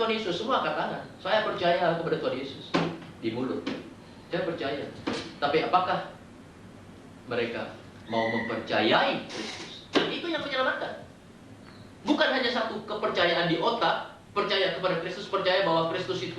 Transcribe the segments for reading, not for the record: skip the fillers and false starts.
Tuhan Yesus, semua angkat tangan. Saya percaya kepada Tuhan Yesus. Di mulut. Saya percaya. Tapi apakah mereka mau mempercayai Kristus? Dan itu yang menyelamatkan. Bukan hanya satu kepercayaan di otak, percaya kepada Kristus, percaya bahwa Kristus itu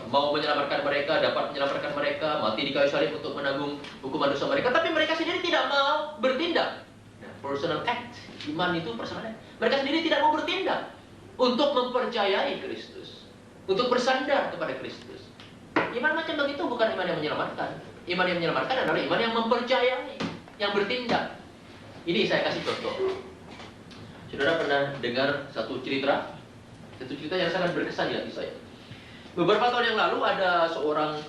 mau menyelamatkan mereka, dapat menyelamatkan mereka, mati di kayu salib untuk menanggung hukuman dosa mereka, tapi mereka sendiri tidak mau bertindak. Nah, personal act, iman itu personal act. Mereka sendiri tidak mau bertindak untuk mempercayai Kristus, untuk bersandar kepada Kristus. Iman macam begitu bukan iman yang menyelamatkan. Iman yang menyelamatkan adalah iman yang mempercayai, yang bertindak. Ini saya kasih contoh. Saudara pernah dengar satu cerita yang sangat berkesan di hati saya. Beberapa tahun yang lalu ada seorang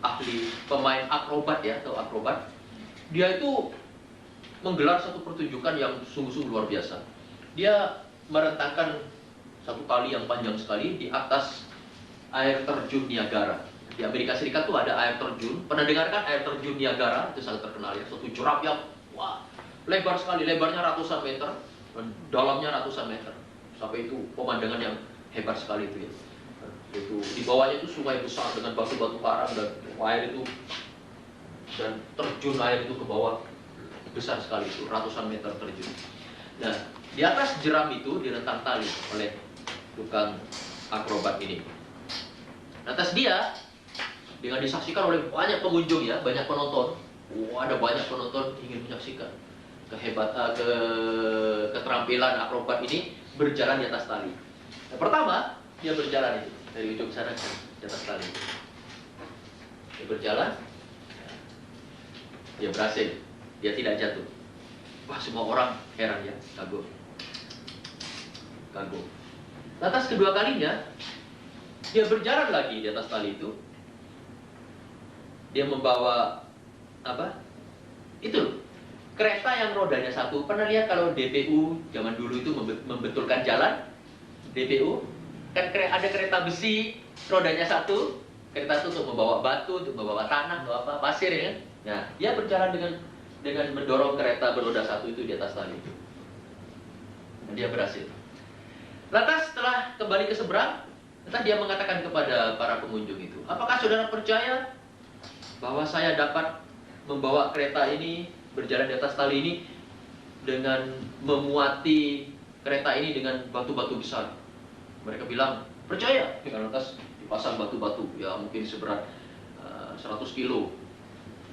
ahli pemain akrobat ya, atau akrobat. Dia itu menggelar satu pertunjukan yang sungguh-sungguh luar biasa. Dia merentangkan satu tali yang panjang sekali di atas air terjun Niagara. Di Amerika Serikat tuh ada air terjun. Pernah dengarkan air terjun Niagara? Itu sangat terkenal ya. Satu curug yang lebar sekali, lebarnya ratusan meter, dan dalamnya ratusan meter. Sampai itu pemandangan yang hebat sekali itu ya. Itu di bawahnya itu sungai besar dengan batu-batu karang dan air itu, dan terjun air itu ke bawah besar sekali itu, ratusan meter terjun. Nah, di atas jeram itu direntang tali oleh tukang akrobat ini. Di atas dia dengan disaksikan oleh banyak pengunjung ya, banyak penonton. Ada banyak penonton ingin menyaksikan keterampilan akrobat ini berjalan di atas tali. Nah, pertama dia berjalan itu dari ujung sana di atas tali. Dia berjalan, dia berhasil, dia tidak jatuh. Wah, semua orang heran ya, kagum. Lantas kedua kalinya dia berjalan lagi di atas tali itu. Dia membawa apa? Itu kereta yang rodanya satu. Pernah lihat kalau DPU zaman dulu itu membetulkan jalan? DPU kan ada kereta besi rodanya satu. Kereta itu untuk membawa batu, untuk membawa tanah, atau apa, pasir ya kan? Nah, dia berjalan dengan mendorong kereta beroda satu itu di atas tali itu. Dan dia berhasil. Lantas setelah kembali ke seberang, lantas dia mengatakan kepada para pengunjung itu, apakah saudara percaya bahwa saya dapat membawa kereta ini berjalan di atas tali ini dengan memuati kereta ini dengan batu-batu besar? Mereka bilang percaya. Lantas dipasang batu-batu ya mungkin seberat 100 kilo.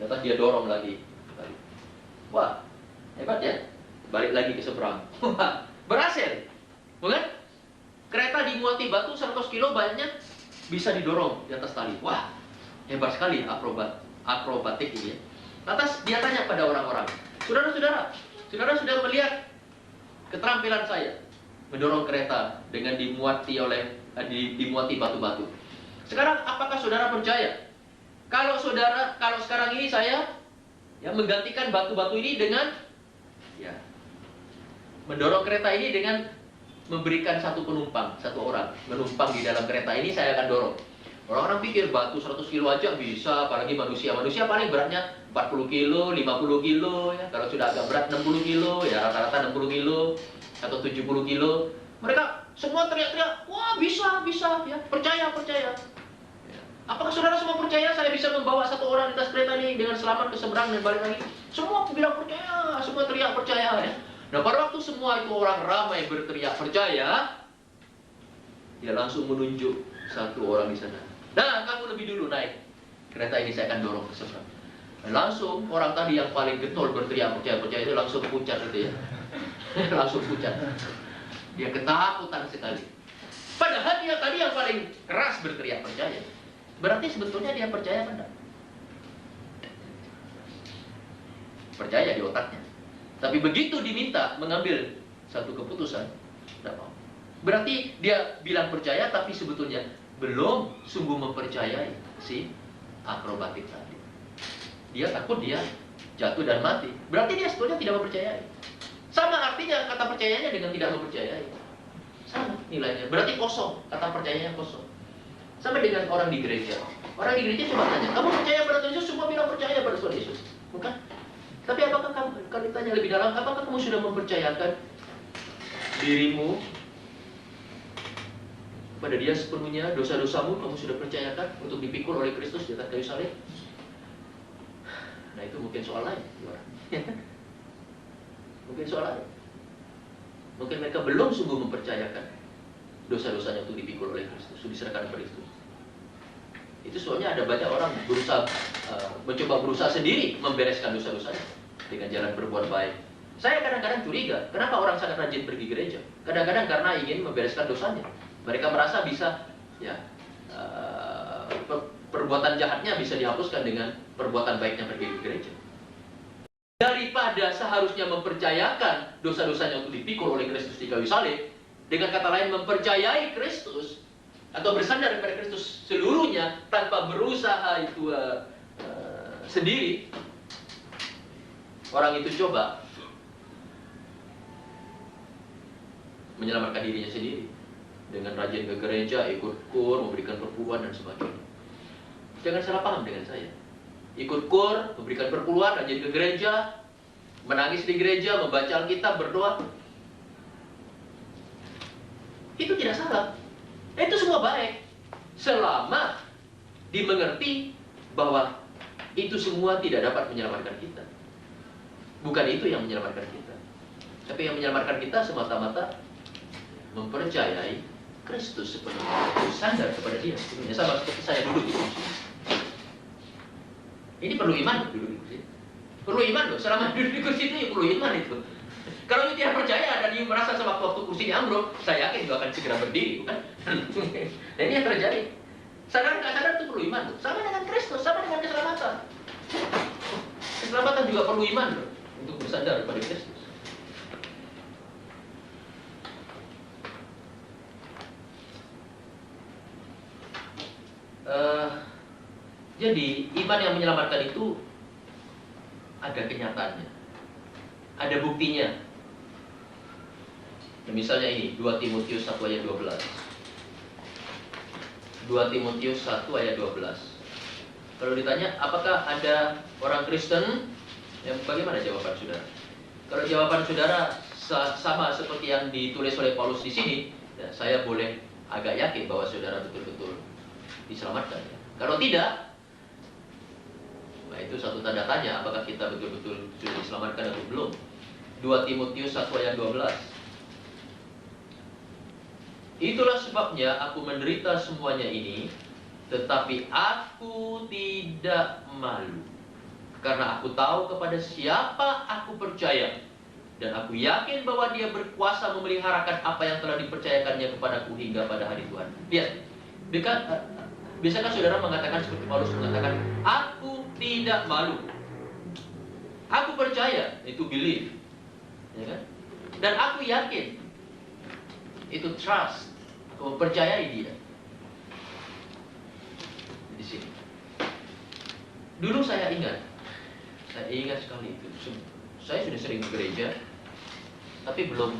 Lantas dia dorong lagi. Wah, hebat ya. Balik lagi ke seberang. Berhasil. Bukan? Kereta dimuati batu 100 kilo banyak bisa didorong di atas tali. Wah, hebat sekali akrobatik ini ya. Lantas dia tanya pada orang-orang, saudara sudah melihat keterampilan saya mendorong kereta dengan dimuati batu-batu. Sekarang apakah saudara percaya kalau sekarang ini saya ya menggantikan batu-batu ini dengan ya mendorong kereta ini dengan memberikan satu orang menumpang di dalam kereta ini, saya akan dorong. Orang-orang pikir batu 100 kilo aja bisa, apalagi manusia paling beratnya 40 kilo, 50 kilo ya. Kalau sudah agak berat 60 kilo ya, rata-rata 60 kilo atau 70 kilo. Mereka semua teriak-teriak, wah bisa ya, percaya ya. Apakah saudara semua percaya saya bisa membawa satu orang di atas kereta ini dengan selamat ke seberang dan balik lagi? Semua bilang percaya, semua teriak percaya ya. Nah, pada waktu semua itu orang ramai berteriak percaya, dia langsung menunjuk satu orang di sana. Nah, kamu lebih dulu naik kereta ini, saya akan dorong ke seberang. Dan langsung orang tadi yang paling getol berteriak percaya itu langsung pucat gitu ya. Langsung pucat. Dia ketakutan sekali. Padahal dia tadi yang paling keras berteriak percaya. Berarti sebetulnya dia percaya apa enggak? Percaya di otaknya. Tapi begitu diminta mengambil satu keputusan, tidak mau. Berarti dia bilang percaya, tapi sebetulnya belum sungguh mempercayai si akrobatik tadi. Dia takut dia jatuh dan mati. Berarti dia sebetulnya tidak mempercayai. Sama artinya kata percayanya dengan tidak mempercayai. Sama nilainya. Berarti kosong. Kata percayanya kosong. Sama dengan orang di gereja. Orang di gereja coba tanya, kamu percaya pada Tuhan Yesus? Semua bilang percaya pada Tuhan Yesus. Bukan? Tapi apakah kamu, kalau ditanya lebih dalam, apakah kamu sudah mempercayakan dirimu Kepada Dia sepenuhnya dosa-dosamu kamu sudah percayakan untuk dipikul oleh Kristus di atas kayu salib. Nah, itu mungkin soal lain. Mungkin soal lain. Mungkin mereka belum sungguh mempercayakan dosa-dosanya untuk dipikul oleh Kristus, diserahkan kepada Kristus. Itu soalnya ada banyak orang mencoba berusaha sendiri membereskan dosa-dosanya dengan jalan berbuat baik. Saya kadang-kadang curiga, kenapa orang sangat rajin pergi gereja? Kadang-kadang karena ingin membereskan dosanya. Mereka merasa bisa, perbuatan jahatnya bisa dihapuskan dengan perbuatan baiknya pergi ke gereja. Daripada seharusnya mempercayakan dosa-dosanya untuk dipikul oleh Kristus di kayu salib, dengan kata lain mempercayai Kristus atau bersandar kepada Kristus seluruhnya tanpa berusaha itu sendiri, orang itu coba menyelamatkan dirinya sendiri dengan rajin ke gereja, ikut kur, memberikan perpuluhan dan sebagainya. Jangan salah paham dengan saya. Ikut kur, memberikan perpuluhan, rajin ke gereja, menangis di gereja, membaca Alkitab, berdoa. Itu tidak salah. Itu semua baik. Selama dimengerti bahwa itu semua tidak dapat menyelamatkan kita. Bukan itu yang menyelamatkan kita. Tapi yang menyelamatkan kita semata-mata mempercayai Kristus sepenuhnya, bersandar kepada Dia sepenuhnya. Sama seperti saya duduk di kursi. Ini perlu iman duduk di kursi. Perlu iman loh. Selama duduk di kursi itu ya perlu iman itu. Kalau you tidak percaya dan you merasa sewaktu-waktu kursinya ambruk, saya yakin you akan segera berdiri, bukan? Dan ini yang terjadi. Sadar nggak sadar itu perlu iman loh. Sama dengan Kristus, sama dengan keselamatan. Keselamatan juga perlu iman loh untuk bersandar kepada Kristus. Jadi iman yang menyelamatkan itu ada kenyataannya, ada buktinya. Nah, misalnya ini 2 Timotius 1 ayat 12. 2 Timotius 1 ayat 12. Kalau ditanya apakah ada orang Kristen, bagaimana jawaban saudara? Kalau jawaban saudara sama seperti yang ditulis oleh Paulus di sini, ya, saya boleh agak yakin bahwa saudara betul-betul diselamatkan. Kalau tidak, nah itu satu tanda tanya apakah kita betul-betul sudah diselamatkan atau belum. 2 Timotius 1 ayat 12. Itulah sebabnya aku menderita semuanya ini, tetapi aku tidak malu, karena aku tahu kepada siapa aku percaya, dan aku yakin bahwa Dia berkuasa memeliharakan apa yang telah dipercayakannya kepadaku hingga pada hari Tuhan. Lihat, bisakah saudara mengatakan seperti Paulus mengatakan, aku tidak malu, aku percaya, itu believe, ya kan? Dan aku yakin, itu trust, aku mempercayai Dia. Di sini. Dulu saya ingat sekali itu. Saya sudah sering ke gereja, tapi belum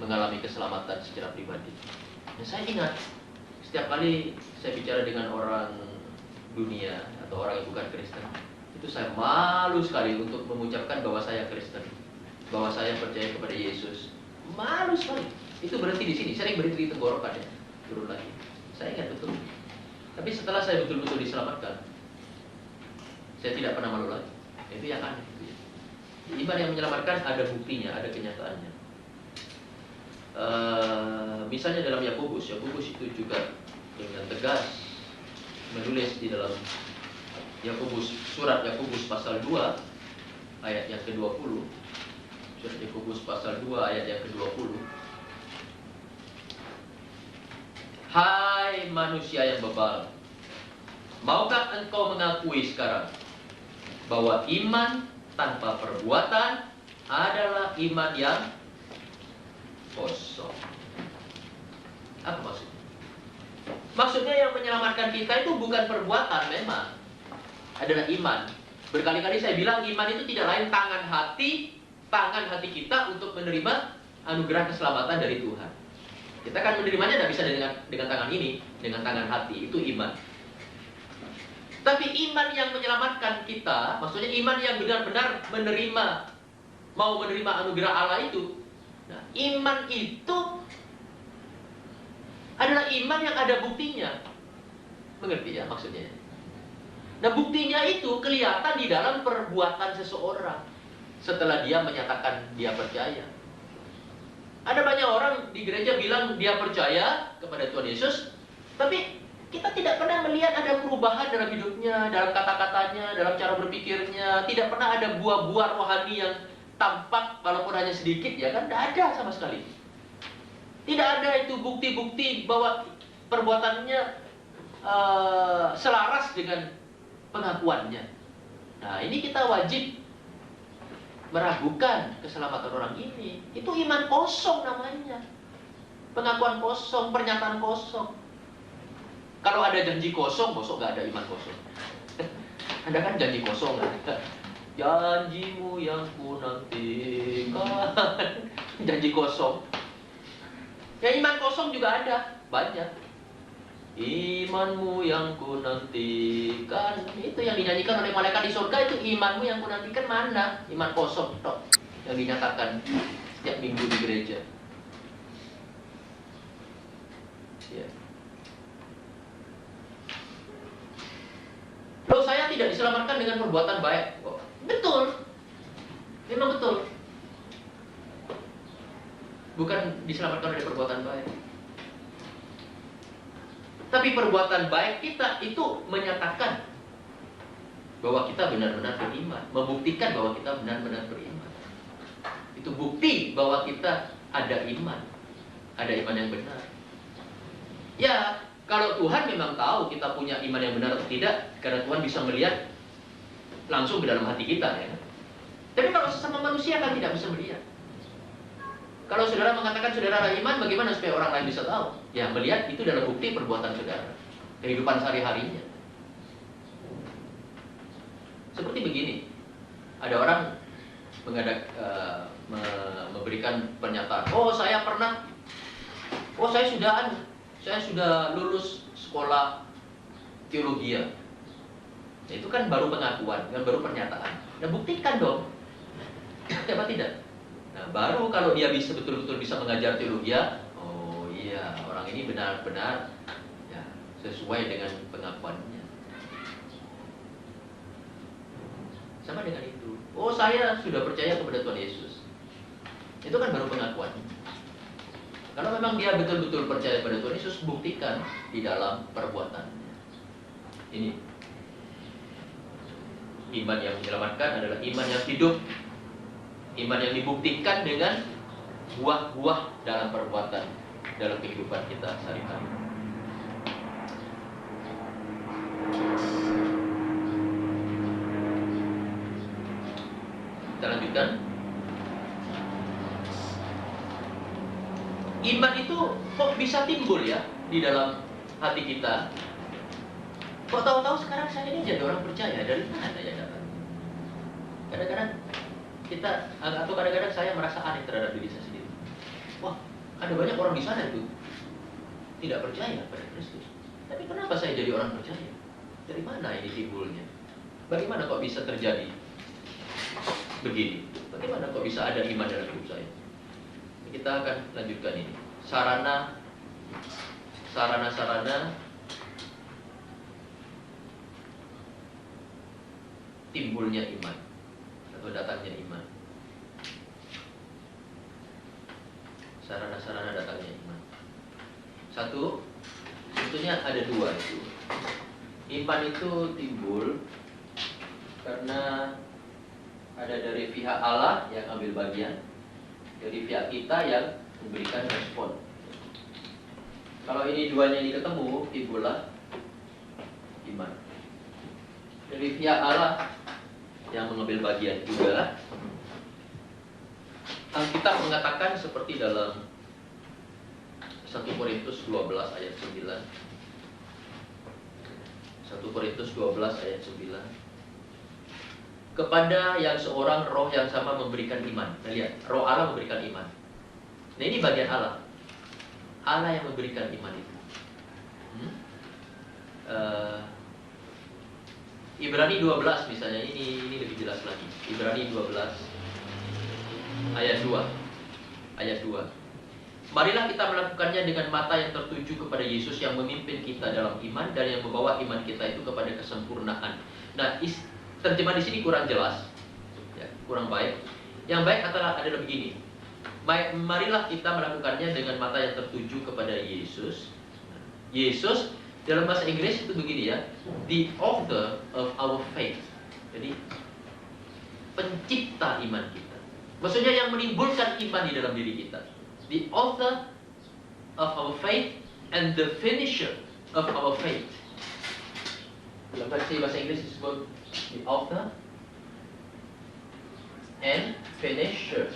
mengalami keselamatan secara pribadi. Dan saya ingat, setiap kali saya bicara dengan orang dunia atau orang yang bukan Kristen, itu saya malu sekali untuk mengucapkan bahwa saya Kristen, bahwa saya percaya kepada Yesus. Malu sekali. Itu berhenti di sini, sering berhenti di tenggorokan ya, turun lagi. Saya ingat betul. Tapi setelah saya betul-betul diselamatkan, saya tidak pernah malu lagi. Itu yang aneh. Iman yang menyelamatkan ada buktinya, ada kenyataannya. Misalnya dalam Yakobus itu juga dengan tegas menulis di dalam surat Yakobus pasal 2 ayat yang ke-20. Surat Yakobus pasal 2 ayat yang ke-20. Hai manusia yang bebal, maukah engkau mengakui sekarang bahwa iman tanpa perbuatan adalah iman yang kosong? Apa maksudnya? Maksudnya yang menyelamatkan kita itu bukan perbuatan, memang adalah iman. Berkali-kali saya bilang iman itu tidak lain tangan hati kita untuk menerima anugerah keselamatan dari Tuhan. Kita kan menerimanya tidak bisa dengan tangan ini, dengan tangan hati, itu iman. Tapi iman yang menyelamatkan kita, maksudnya iman yang benar-benar mau menerima anugerah Allah itu. Nah, iman itu adalah iman yang ada buktinya. Mengerti ya maksudnya? Nah, buktinya itu kelihatan di dalam perbuatan seseorang setelah dia menyatakan dia percaya. Ada banyak orang di gereja bilang dia percaya kepada Tuhan Yesus, tapi kita tidak pernah melihat ada perubahan dalam hidupnya, dalam kata-katanya, dalam cara berpikirnya. Tidak pernah ada buah-buah rohani yang tampak walaupun hanya sedikit, ya kan? Tidak ada sama sekali. Tidak ada itu bukti-bukti bahwa perbuatannya selaras dengan pengakuannya. Nah, ini kita wajib meragukan keselamatan orang ini. Itu iman kosong namanya. Pengakuan kosong, pernyataan kosong. Kalau ada janji kosong, bosok nggak ada iman kosong. Anda kan janji kosong kan? Janjimu yang ku nantikan. Janji kosong. Ya, iman kosong juga ada, banyak. Imanmu yang ku nantikan, itu yang dinyanyikan oleh malaikat di surga. Itu imanmu yang ku nantikan mana? Iman kosong toh, yang dinyatakan setiap minggu di gereja. Ya. Loh, saya tidak diselamatkan dengan perbuatan baik. Oh, betul, memang betul. Bukan diselamatkan dari perbuatan baik. Tapi perbuatan baik kita itu menyatakan bahwa kita benar-benar beriman, membuktikan bahwa kita benar-benar beriman. Itu bukti bahwa kita ada iman yang benar. Ya, kalau Tuhan memang tahu kita punya iman yang benar atau tidak, karena Tuhan bisa melihat langsung ke dalam hati kita, ya. Tapi kalau sesama manusia kan tidak bisa melihat. Kalau saudara mengatakan saudara ada iman, bagaimana supaya orang lain bisa tahu? Ya, melihat itu adalah bukti perbuatan saudara, kehidupan sehari-harinya. Seperti begini, ada orang memberikan pernyataan, saya sudah lulus sekolah teologi. Nah, itu kan baru pengakuan, kan baru pernyataan. Nah, buktikan dong, apa tidak? Nah, baru kalau dia bisa betul-betul bisa mengajar teologi, oh iya, orang ini benar-benar ya sesuai dengan pengakuannya. Sama dengan itu. Oh, saya sudah percaya kepada Tuhan Yesus. Itu kan baru pengakuan. Kalau memang dia betul-betul percaya kepada Tuhan Yesus, buktikan di dalam perbuatannya. Ini iman yang menyelamatkan adalah iman yang hidup. Iman yang dibuktikan dengan buah-buah dalam perbuatan, dalam kehidupan kita sehari-hari. Kita lanjutkan. Iman itu kok bisa timbul ya di dalam hati kita? Kok tahu-tahu sekarang saya ini jadi orang percaya? Dari mana ya datang? Kadang-kadang kita, atau kadang-kadang saya merasa aneh terhadap diri saya sendiri. Wah, ada banyak orang di sana itu tidak percaya pada Kristus. Tapi kenapa saya jadi orang percaya? Dari mana ini timbulnya? Bagaimana kok bisa terjadi begini? Bagaimana kok bisa ada iman dalam hidup saya? Kita akan lanjutkan ini. Sarana-sarana timbulnya iman atau datangnya iman. Sarana-sarana datangnya iman. Satu, sebetulnya ada dua itu. Iman itu timbul karena ada dari pihak Allah yang ambil bagian, dari pihak kita yang memberikan respon. Kalau ini duanya ini ketemu, timbullah iman. Dari pihak Allah yang mengambil bagian juga, Alkitab mengatakan seperti dalam 1 Korintus 12 ayat 9. 1 Korintus 12 ayat 9. Kepada yang seorang roh yang sama memberikan iman. Nah, lihat, roh Allah memberikan iman. Nah, ini bagian Allah. Allah yang memberikan iman itu. Ibrani 12 misalnya, ini lebih jelas lagi. Ibrani 12 ayat 2. Ayat 2. Marilah kita melakukannya dengan mata yang tertuju kepada Yesus yang memimpin kita dalam iman dan yang membawa iman kita itu kepada kesempurnaan. Nah, terjemah di sini kurang jelas, ya, kurang baik. Yang baik adalah begini. Marilah kita melakukannya dengan mata yang tertuju kepada Yesus. Yesus dalam bahasa Inggris itu begini ya, the author of our faith. Jadi pencipta iman kita. Maksudnya yang menimbulkan iman di dalam diri kita. The author of our faith and the finisher of our faith. Dalam bahasa Inggris disebut the author and finisher.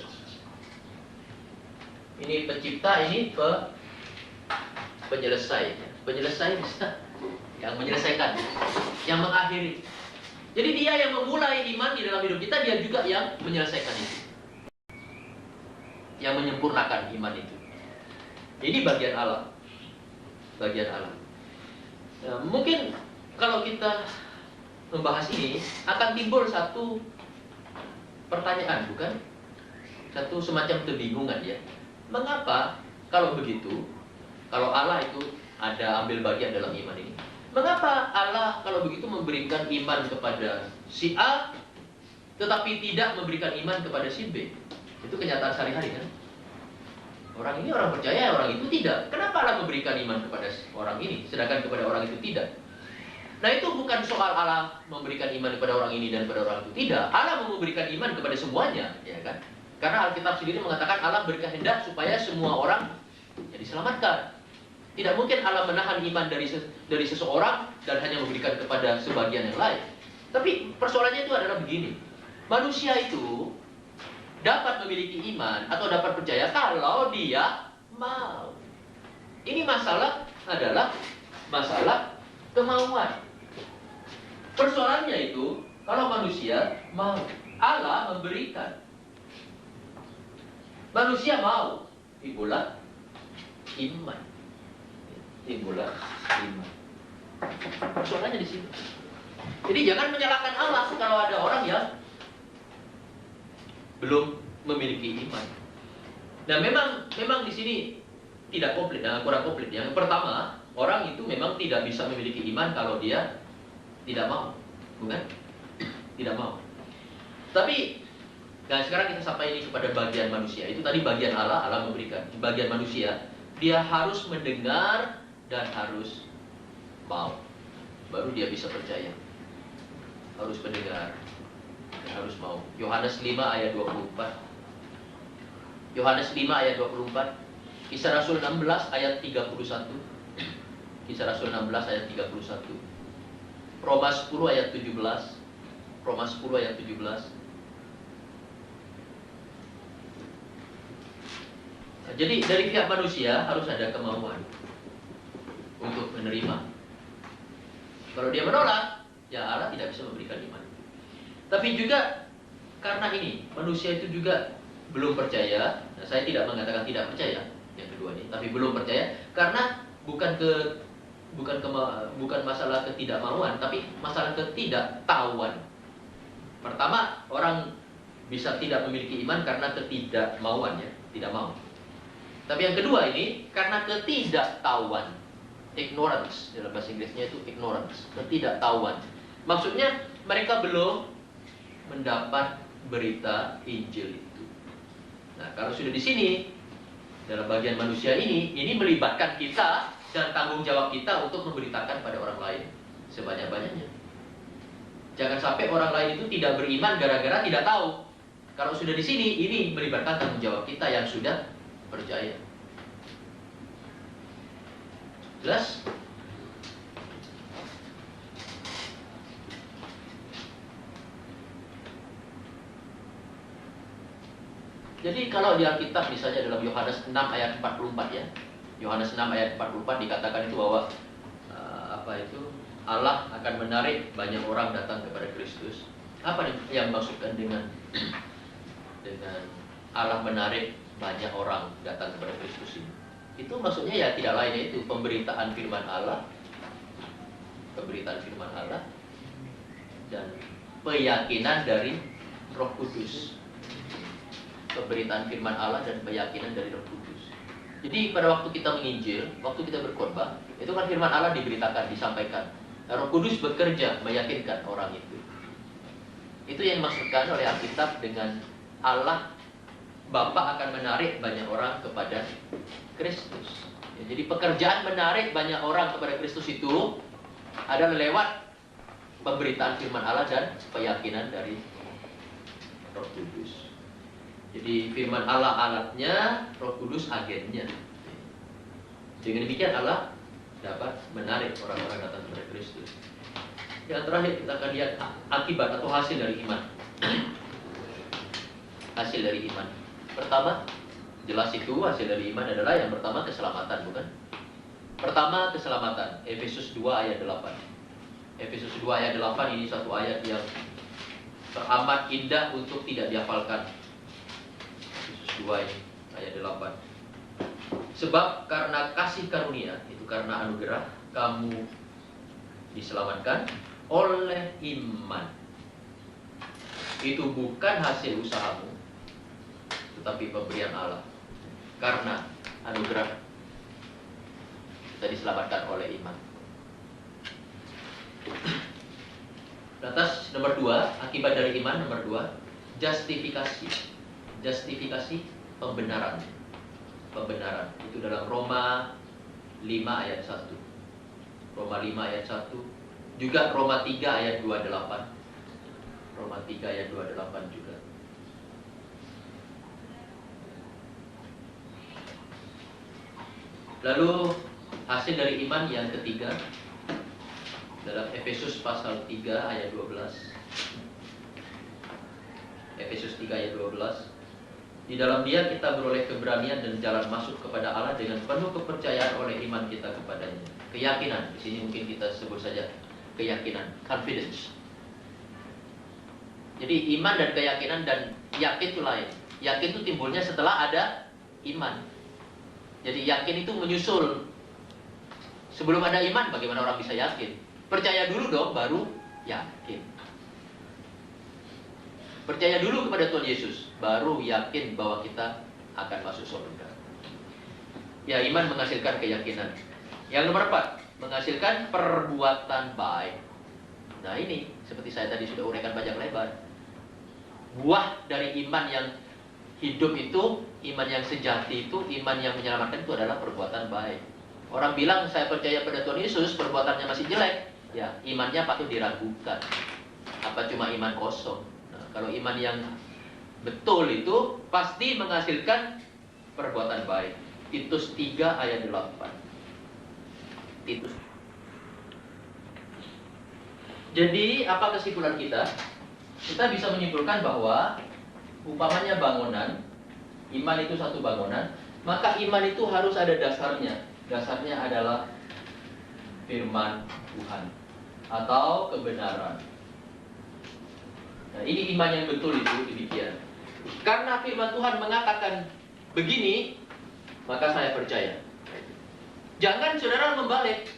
Ini pencipta, ini penyelesai. Penyelesai bisa yang menyelesaikan, yang mengakhiri. Jadi dia yang memulai iman di dalam hidup kita, dia juga yang menyelesaikan itu, yang menyempurnakan iman itu. Ini bagian Allah. Bagian Allah. Nah, mungkin kalau kita membahas ini akan timbul satu pertanyaan, bukan? Satu semacam kebingungan ya. Mengapa kalau begitu, kalau Allah itu ada ambil bagian dalam iman ini, mengapa Allah kalau begitu memberikan iman kepada si A tetapi tidak memberikan iman kepada si B? Itu kenyataan sehari-hari kan? Orang ini orang percaya, orang itu tidak. Kenapa Allah memberikan iman kepada orang ini sedangkan kepada orang itu tidak? Nah, itu bukan soal Allah memberikan iman kepada orang ini dan kepada orang itu tidak. Allah mau memberikan iman kepada semuanya, ya kan? Karena Alkitab sendiri mengatakan Allah berkehendak supaya semua orang diselamatkan. Tidak mungkin Allah menahan iman dari seseorang dan hanya memberikan kepada sebagian yang lain. Tapi persoalannya itu adalah begini. Manusia itu dapat memiliki iman atau dapat percaya kalau dia mau. Ini masalah adalah masalah kemauan. Persoalannya itu kalau manusia mau, Allah memberikan. Manusia mau, itulah iman. Itulah iman. Persoalannya di sini. Jadi jangan menyalahkan Allah kalau ada orang yang belum memiliki iman. Nah, memang di sini tidak komplit, kurang komplit. Yang pertama, orang itu memang tidak bisa memiliki iman kalau dia tidak mau, bukan? Tidak mau. Tapi, nah sekarang kita sampai ini kepada bagian manusia. Itu tadi bagian Allah, Allah memberikan. Di bagian manusia, dia harus mendengar dan harus mau. Baru dia bisa percaya. Harus mendengar dan harus mau. Yohanes 5 ayat 24. Yohanes 5 ayat 24. Kisah Rasul 16 ayat 31. Kisah Rasul 16 ayat 31. Roma 10 ayat 17. Roma 10 ayat 17. Jadi dari pihak manusia harus ada kemauan untuk menerima. Kalau dia menolak, ya Allah tidak bisa memberikan iman. Tapi juga karena ini manusia itu juga belum percaya. Nah, saya tidak mengatakan tidak percaya yang kedua ini, tapi belum percaya karena bukan masalah ketidakmauan, tapi masalah ketidaktahuan. Pertama, orang bisa tidak memiliki iman karena ketidakmauan ya, tidak mau. Tapi yang kedua ini karena ketidaktahuan, ignorance, dalam bahasa Inggrisnya itu ignorance, ketidaktahuan. Maksudnya mereka belum mendapat berita Injil itu. Nah, kalau sudah di sini dalam bagian manusia ini melibatkan kita dan tanggung jawab kita untuk memberitakan pada orang lain sebanyak-banyaknya. Jangan sampai orang lain itu tidak beriman gara-gara tidak tahu. Kalau sudah di sini, ini melibatkan tanggung jawab kita yang sudah percaya. Jelas? Jadi kalau di Alkitab misalnya dalam Yohanes 6 ayat 44 ya. Yohanes 6 ayat 44 dikatakan itu bahwa Allah akan menarik banyak orang datang kepada Kristus. Apa yang maksudkan dengan Allah menarik banyak orang datang kepada Kristus ini? Itu maksudnya ya tidak lain yaitu pemberitaan firman Allah. Pemberitaan firman Allah dan keyakinan dari Roh Kudus. Pemberitaan firman Allah dan keyakinan dari Roh Kudus. Jadi pada waktu kita menginjil, waktu kita berkhotbah, itu kan firman Allah diberitakan, disampaikan. Roh Kudus bekerja meyakinkan orang itu. Itu yang dimaksudkan oleh Alkitab dengan Allah Bapa akan menarik banyak orang kepada Kristus. Ya, jadi pekerjaan menarik banyak orang kepada Kristus itu adalah lewat pemberitaan firman Allah dan keyakinan dari Roh Kudus. Jadi firman Allah alatnya, Roh Kudus agennya. Dengan demikian Allah dapat menarik orang-orang datang kepada Kristus. Yang terakhir kita akan lihat akibat atau hasil dari iman. Hasil dari iman. Pertama, jelas itu hasil dari iman adalah yang pertama keselamatan, bukan? Pertama keselamatan. Efesus 2 ayat 8. Efesus 2 ayat 8 ini satu ayat yang teramat indah untuk tidak dihafalkan. Efesus 2 ini ayat 8. Sebab karena kasih karunia, itu karena anugerah, kamu diselamatkan oleh iman. Itu bukan hasil usahamu, tetapi pemberian Allah. Karena anugerah kita diselamatkan oleh iman. Lantas nomor 2, akibat dari iman nomor 2, justifikasi. Justifikasi pembenaran. Pembenaran itu dalam Roma 5 ayat 1. Roma 5 ayat 1. Juga Roma 3 ayat 28. Roma 3 ayat 28 juga. Lalu hasil dari iman yang ketiga dalam Efesus pasal 3 ayat 12. Efesus 3 ayat 12. Di dalam Dia kita beroleh keberanian dan jalan masuk kepada Allah dengan penuh kepercayaan oleh iman kita kepadanya. Keyakinan, di sini mungkin kita sebut saja keyakinan, confidence. Jadi iman dan keyakinan dan yakin itu lain. Yakin itu timbulnya setelah ada iman. Jadi yakin itu menyusul. Sebelum ada iman, bagaimana orang bisa yakin? Percaya dulu dong, baru yakin. Percaya dulu kepada Tuhan Yesus, baru yakin bahwa kita akan masuk surga. Ya, iman menghasilkan keyakinan. Yang nomor 4, menghasilkan perbuatan baik. Nah ini, seperti saya tadi sudah uraikan panjang lebar. Buah dari iman yang hidup itu, iman yang sejati itu, iman yang menyelamatkan itu adalah perbuatan baik. Orang bilang, saya percaya pada Tuhan Yesus, perbuatannya masih jelek. Ya, imannya patut diragukan. Apa cuma iman kosong? Kalau iman yang betul itu pasti menghasilkan perbuatan baik. Titus 3 ayat 8. Titus. Jadi apa kesimpulan kita? Kita bisa menyimpulkan bahwa umpamanya bangunan, iman itu satu bangunan, maka iman itu harus ada dasarnya. Dasarnya adalah firman Tuhan atau kebenaran. Nah, ini iman yang betul itu demikian. Karena firman Tuhan mengatakan begini, maka saya percaya. Jangan saudara membalik.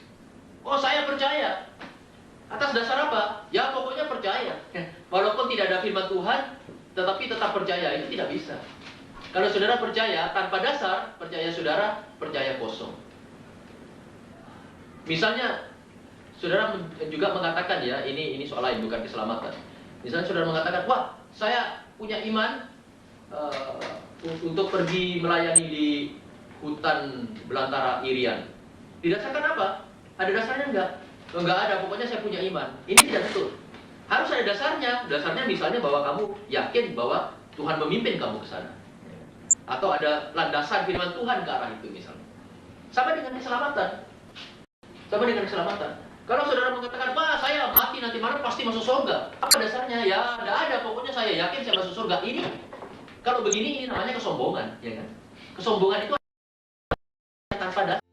Oh, saya percaya. Atas dasar apa? Ya, pokoknya percaya. Walaupun tidak ada firman Tuhan, tetapi tetap percaya. Itu tidak bisa. Kalau saudara percaya tanpa dasar, percaya saudara percaya kosong. Misalnya, saudara juga mengatakan ya, ini soal lain, bukan keselamatan. Misalnya saudara mengatakan, wah saya punya iman untuk pergi melayani di hutan belantara Irian. Didasarkan apa? Ada dasarnya enggak? Enggak ada, pokoknya saya punya iman. Ini tidak betul. Harus ada dasarnya. Dasarnya misalnya bahwa kamu yakin bahwa Tuhan memimpin kamu ke sana. Atau ada landasan firman Tuhan ke arah itu misalnya. Sama dengan keselamatan. Sama dengan keselamatan. Kalau saudara mengatakan, wah saya mati nanti malam pasti masuk surga. Apa dasarnya? Ya, tidak ada. Pokoknya saya yakin saya masuk surga. Ini, kalau begini, ini namanya kesombongan. Ya kan? Kesombongan itu tanpa dasar.